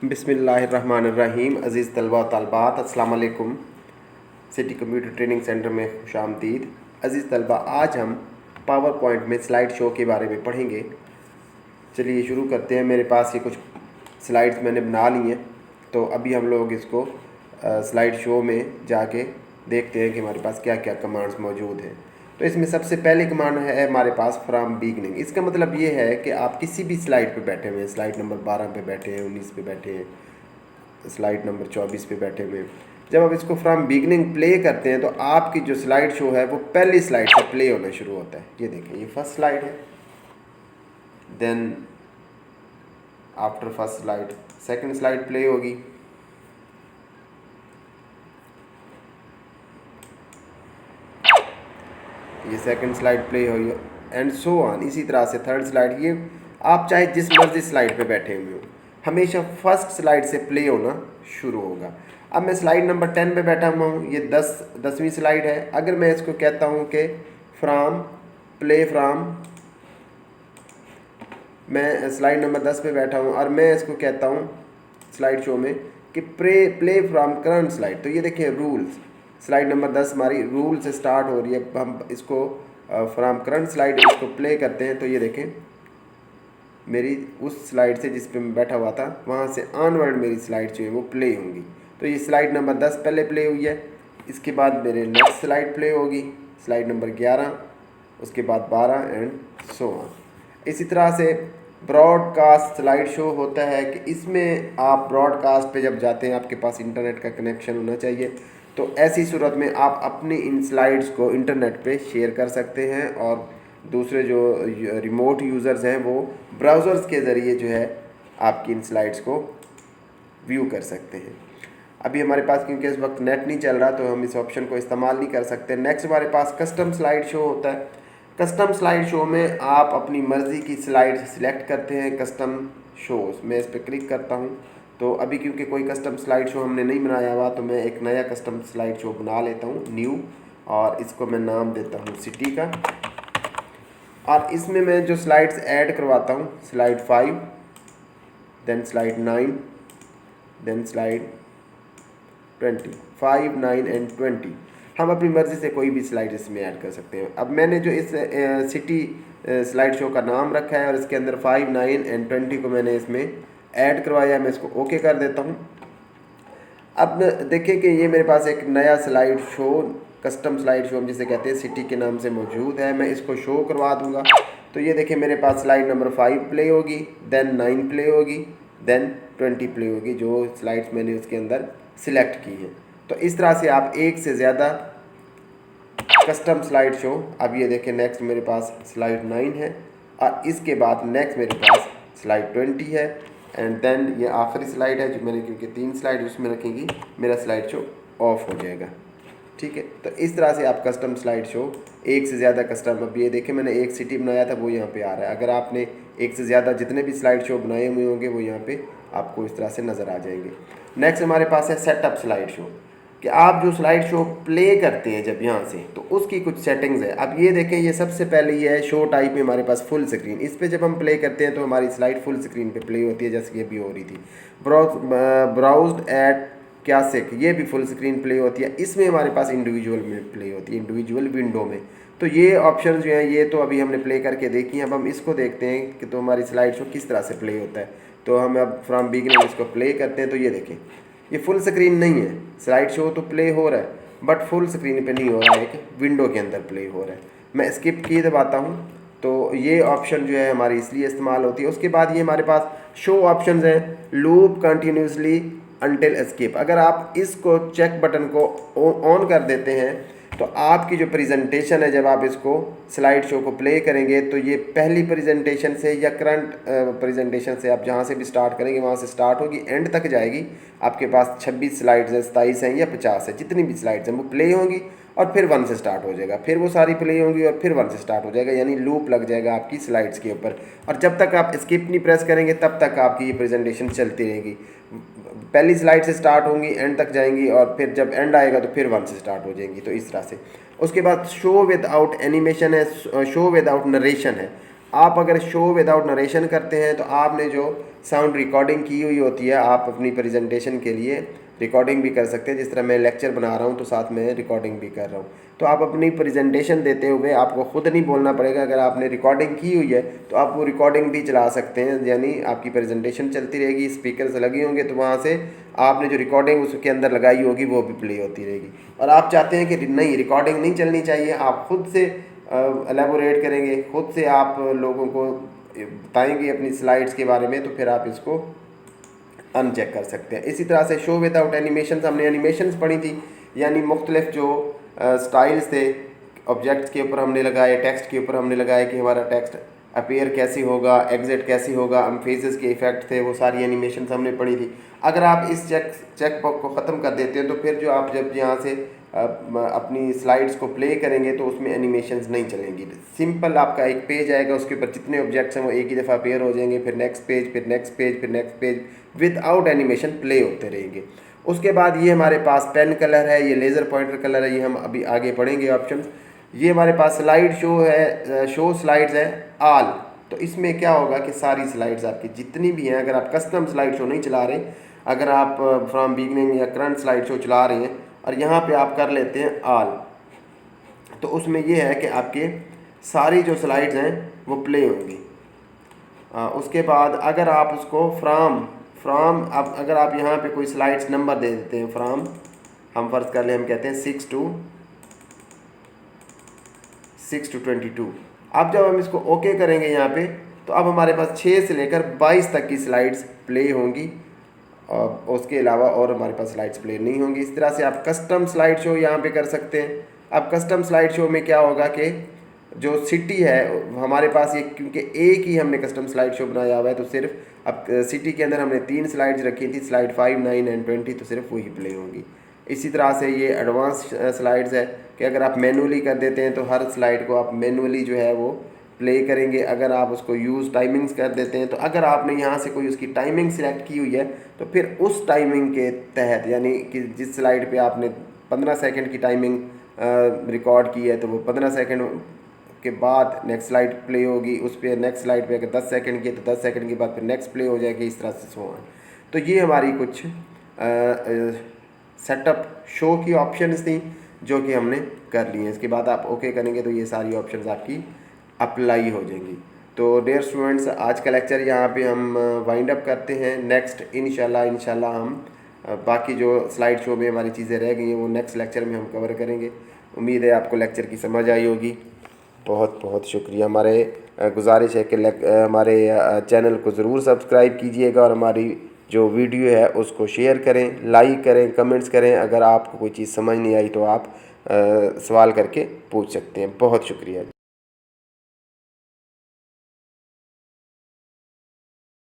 बिस्मिल्लाहिर्रहमानिर्रहीम। अज़ीज़ तलबा व तालबात, अस्सलाम वालेकुम। सिटी कंप्यूटर ट्रेनिंग सेंटर में खुशामदीद। अज़ीज़ तलबा, आज हम पावर पॉइंट में स्लाइड शो के बारे में पढ़ेंगे। चलिए शुरू करते हैं। मेरे पास ये कुछ स्लाइड्स मैंने बना ली हैं, तो अभी हम लोग इसको स्लाइड शो में जाके देखते हैं कि हमारे पास क्या क्या कमांड्स मौजूद हैं। तो इसमें सबसे पहले कमांड है हमारे पास फ्रॉम बिगनिंग। इसका मतलब ये है कि आप किसी भी स्लाइड पे बैठे हुए हैं, स्लाइड नंबर 12 पे बैठे हैं, 19 पे बैठे हैं, स्लाइड नंबर 24 पे बैठे हुए हैं। जब आप इसको फ्रॉम बिगनिंग प्ले करते हैं तो आपकी जो स्लाइड शो है वो पहली स्लाइड से प्ले होना शुरू होता है। ये देखिए, ये फर्स्ट स्लाइड है, then after first slide second slide play होगी, ये सेकंड स्लाइड प्ले हुई, एंड सो ऑन। इसी तरह से थर्ड स्लाइड। ये आप चाहे जिस मर्जी स्लाइड पे बैठे हुए हो, हमेशा फर्स्ट स्लाइड से प्ले होना शुरू होगा। अब मैं स्लाइड नंबर 10 पे बैठा हुआ हूँ, ये 10वीं स्लाइड है। अगर मैं इसको कहता हूँ कि फ्राम प्ले फ्राम, मैं स्लाइड नंबर 10 पे बैठा हूँ और मैं इसको कहता हूँ स्लाइड शो में कि प्ले फ्राम करंट स्लाइड, तो ये देखिए रूल्स, स्लाइड नंबर 10 हमारी रूल से स्टार्ट हो रही है। हम इसको फ्राम करंट स्लाइड इसको प्ले करते हैं, तो ये देखें मेरी उस स्लाइड से जिस पे मैं बैठा हुआ था वहाँ से ऑनवर्ड मेरी स्लाइड जो है वो प्ले होंगी। तो ये स्लाइड नंबर 10 पहले प्ले हुई है, इसके बाद मेरे नेक्स्ट स्लाइड प्ले होगी, स्लाइड नंबर 11, उसके बाद 12 एंड सो ऑन। इसी तरह से ब्रॉडकास्ट स्लाइड शो होता है कि इसमें आप ब्रॉडकास्ट पे जब जाते हैं, आपके पास इंटरनेट का कनेक्शन होना चाहिए, तो ऐसी सूरत में आप अपनी इन स्लाइड्स को इंटरनेट पे शेयर कर सकते हैं और दूसरे जो रिमोट यूज़र्स हैं वो ब्राउज़र्स के ज़रिए जो है आपकी इन स्लाइड्स को व्यू कर सकते हैं। अभी हमारे पास क्योंकि इस वक्त नेट नहीं चल रहा तो हम इस ऑप्शन को इस्तेमाल नहीं कर सकते। नेक्स्ट हमारे पास कस्टम स्लाइड शो होता है। कस्टम स्लाइड शो में आप अपनी मर्ज़ी की स्लाइड सिलेक्ट करते हैं। कस्टम शोज़, मैं इस पर क्लिक करता हूँ, तो अभी क्योंकि कोई कस्टम स्लाइड शो हमने नहीं बनाया हुआ तो मैं एक नया कस्टम स्लाइड शो बना लेता हूँ, न्यू, और इसको मैं नाम देता हूँ सिटी का। और इसमें मैं जो स्लाइड्स ऐड करवाता हूँ, slide 5, then slide 9, then slide 20, 5, 9 and 20। हम अपनी मर्ज़ी से कोई भी स्लाइड इसमें ऐड कर सकते हैं। अब मैंने जो इस सिटी स्लाइड शो का नाम रखा है और इसके अंदर 5, 9 एंड 20 को मैंने इसमें ऐड करवाया, मैं इसको ओके कर देता हूँ। अब देखिए कि ये मेरे पास एक नया slide show, custom slide show हम जिसे कहते हैं, सिटी के नाम से मौजूद है। मैं इसको शो करवा दूंगा, तो ये देखिए मेरे पास स्लाइड नंबर 5 प्ले होगी, देन 9 प्ले होगी, देन 20 प्ले होगी, जो स्लाइड्स मैंने उसके अंदर सिलेक्ट की हैं। तो इस तरह से आप एक से ज़्यादा कस्टम स्लाइड शो। अब ये देखें नेक्स्ट मेरे पास स्लाइड 9 है और इसके बाद नेक्स्ट मेरे पास स्लाइड 20 है, एंड देन ये आखिरी स्लाइड है जो मैंने क्योंकि 3 स्लाइड उसमें रखेंगी, मेरा स्लाइड शो ऑफ हो जाएगा। ठीक है, तो इस तरह से आप कस्टम स्लाइड शो एक से ज़्यादा कस्टम, अब ये देखें मैंने एक सिटी बनाया था वो यहाँ पे आ रहा है। अगर आपने एक से ज़्यादा जितने भी स्लाइड शो बनाए हुए होंगे वो यहाँ पे आपको इस तरह से नज़र आ जाएंगे। नेक्स्ट हमारे पास है सेटअप स्लाइड शो, कि आप जो स्लाइड शो प्ले करते हैं जब यहाँ से, तो उसकी कुछ सेटिंग्स है। अब ये देखें, ये सबसे पहले ये है शो टाइप में हमारे पास फुल स्क्रीन। इस पर जब हम प्ले करते हैं तो हमारी स्लाइड फुल स्क्रीन पे प्ले होती है, जैसे ये भी हो रही थी। ब्राउज्ड एट क्लासिक, ये भी फुल स्क्रीन प्ले होती है। इसमें हमारे पास इंडिविजुअल में प्ले होती है, इंडिविजुअल विंडो में। तो ये ऑप्शन जो हैं ये तो अभी हमने प्ले करके देखी हैं। अब हम इसको देखते हैं कि तो हमारी स्लाइड शो किस तरह से प्ले होता है। तो हम अब फ्रॉम बिगिनिंग इसको प्ले करते हैं, तो ये देखें ये फुल स्क्रीन नहीं है, स्लाइड शो तो प्ले हो रहा है बट फुल स्क्रीन पे नहीं हो रहा है, कि विंडो के अंदर प्ले हो रहा है। मैं स्किप की दबाता हूँ, तो ये ऑप्शन जो है हमारी इसलिए इस्तेमाल होती है। उसके बाद ये हमारे पास शो ऑप्शंस हैं, लूप कंटिन्यूसली अनटिल एस्केप। अगर आप इसको चेक बटन को ऑन कर देते हैं तो आपकी जो प्रेजेंटेशन है, जब आप इसको स्लाइड शो को प्ले करेंगे तो ये पहली प्रेजेंटेशन से या करंट प्रेजेंटेशन से आप जहाँ से भी स्टार्ट करेंगे वहाँ से स्टार्ट होगी, एंड तक जाएगी। आपके पास 26 स्लाइड्स हैं, 27 हैं या 50 है, जितनी भी स्लाइड्स हैं वो प्ले होंगी और फिर 1 से स्टार्ट हो जाएगा, फिर वो सारी प्ले होंगी और फिर 1 से स्टार्ट हो जाएगा, यानी लूप लग जाएगा आपकी स्लाइड्स के ऊपर। और जब तक आप स्किप नहीं प्रेस करेंगे तब तक आपकी ये प्रेजेंटेशन चलती रहेगी। पहली स्लाइड से स्टार्ट होंगी, एंड तक जाएंगी, और फिर जब एंड आएगा तो फिर 1 से स्टार्ट हो जाएंगी। तो इस तरह से। उसके बाद शो विदाउट एनिमेशन है, शो विदाउट नरेशन है। आप अगर शो विदाउट नरेशन करते हैं तो आपने जो साउंड रिकॉर्डिंग की हुई होती है, आप अपनी प्रेजेंटेशन के लिए रिकॉर्डिंग भी कर सकते हैं। जिस तरह मैं लेक्चर बना रहा हूँ तो साथ में रिकॉर्डिंग भी कर रहा हूँ। तो आप अपनी प्रेजेंटेशन देते हुए आपको ख़ुद नहीं बोलना पड़ेगा, अगर आपने रिकॉर्डिंग की हुई है तो आप वो रिकॉर्डिंग भी चला सकते हैं, यानी आपकी प्रेजेंटेशन चलती रहेगी, स्पीकर्स लगे होंगे तो वहाँ से आपने जो रिकॉर्डिंग उसके अंदर लगाई होगी वो भी प्ले होती रहेगी। और आप चाहते हैं कि नहीं, रिकॉर्डिंग नहीं चलनी चाहिए, आप खुद से एलेबोरेट करेंगे, खुद से आप लोगों को बताएंगे अपनी स्लाइड्स के बारे में, तो फिर आप इसको अनचेक कर सकते हैं। इसी तरह से शो विदाउट एनिमेशन, हमने एनिमेशंस पढ़ी थी, यानी मुख्तलिफ जो स्टाइल्स थे ऑब्जेक्ट्स के ऊपर हमने लगाए, टेक्स्ट के ऊपर हमने लगाए कि हमारा टेक्स्ट अपीयर कैसे होगा, एग्जिट कैसे होगा, हम फेजेस के इफेक्ट थे, वो सारी एनिमेशंस हमने पढ़ी थी। अगर आप इस चेक बॉक्स को ख़त्म कर देते हैं तो फिर जो आप जब यहाँ से अपनी स्लाइड्स को प्ले करेंगे तो उसमें एनिमेशंस नहीं चलेंगी। सिंपल आपका एक पेज आएगा, उसके ऊपर जितने ऑब्जेक्ट्स हैं वो एक ही दफ़ा अपीयर हो जाएंगे, फिर नेक्स्ट पेज, फिर नेक्स्ट पेज, फिर next page, without animation play होते रहेंगे। उसके बाद ये हमारे पास पेन कलर है, ये लेज़र पॉइंटर कलर है, ये हम अभी आगे पढ़ेंगे ऑप्शन। ये हमारे पास स्लाइड शो है, शो स्लाइड्स है आल। तो इसमें क्या होगा कि सारी स्लाइड्स आपकी जितनी भी हैं, अगर आप कस्टम स्लाइड शो नहीं चला रहे, अगर आप फ्रॉम बिगनिंग या करंट स्लाइड शो चला रहे हैं और यहाँ पे आप कर लेते हैं आल, तो उसमें ये है कि आपके सारी जो स्लाइड्स हैं वो प्ले होंगी। उसके बाद अगर आप उसको फ्राम अब अगर आप यहाँ पे कोई स्लाइड्स नंबर दे देते हैं, फ्राम हम फ़र्ज़ कर लें, हम कहते हैं 6 to 22। अब जब हम इसको ओके करेंगे यहाँ पे, तो अब हमारे पास 6 से लेकर 22 तक की स्लाइड्स प्ले होंगी, और उसके अलावा और हमारे पास स्लाइड्स प्ले नहीं होंगी। इस तरह से आप कस्टम स्लाइड शो यहाँ पे कर सकते हैं। अब कस्टम स्लाइड शो में क्या होगा कि जो सिटी है हमारे पास, ये क्योंकि एक ही हमने कस्टम स्लाइड शो बनाया हुआ है, तो सिर्फ अब सिटी के अंदर हमने 3 स्लाइड्स रखी थी, स्लाइड 5, 9 एंड 20, तो सिर्फ वही प्ले होंगी। इसी तरह से ये एडवांस स्लाइड्स है कि अगर आप मैनुअली कर देते हैं तो हर स्लाइड को आप मैनुअली जो है वो प्ले करेंगे। अगर आप उसको यूज़ टाइमिंग्स कर देते हैं, तो अगर आपने यहाँ से कोई उसकी टाइमिंग सिलेक्ट की हुई है तो फिर उस टाइमिंग के तहत, यानी कि जिस स्लाइड पे आपने 15 सेकंड की टाइमिंग रिकॉर्ड की है, तो वो 15 सेकंड के बाद नेक्स्ट स्लाइड प्ले होगी। उस पर नेक्स्ट स्लाइड पे अगर 10 सेकंड की है तो 10 सेकंड के बाद फिर नेक्स्ट प्ले हो जाएगी, इस तरह से सो ऑन। तो ये हमारी कुछ सेटअप शो की ऑप्शंस थी जो कि हमने कर ली हैं। इसके बाद आप ओके करेंगे तो ये सारी ऑप्शंस आपकी अप्लाई हो जाएंगी। तो डियर स्टूडेंट्स, आज का लेक्चर यहाँ पे हम वाइंड अप करते हैं। नेक्स्ट इंशाल्लाह हम बाकी जो स्लाइड शो में हमारी चीज़ें रह गई हैं वो नेक्स्ट लेक्चर में हम कवर करेंगे। उम्मीद है आपको लेक्चर की समझ आई होगी। बहुत बहुत शुक्रिया। हमारे गुजारिश है कि हमारे चैनल को ज़रूर सब्सक्राइब कीजिएगा और हमारी जो वीडियो है उसको शेयर करें, लाइक करें, कमेंट्स करें। अगर आपको कोई चीज़ समझ नहीं आई तो आप सवाल करके पूछ सकते हैं। बहुत शुक्रिया।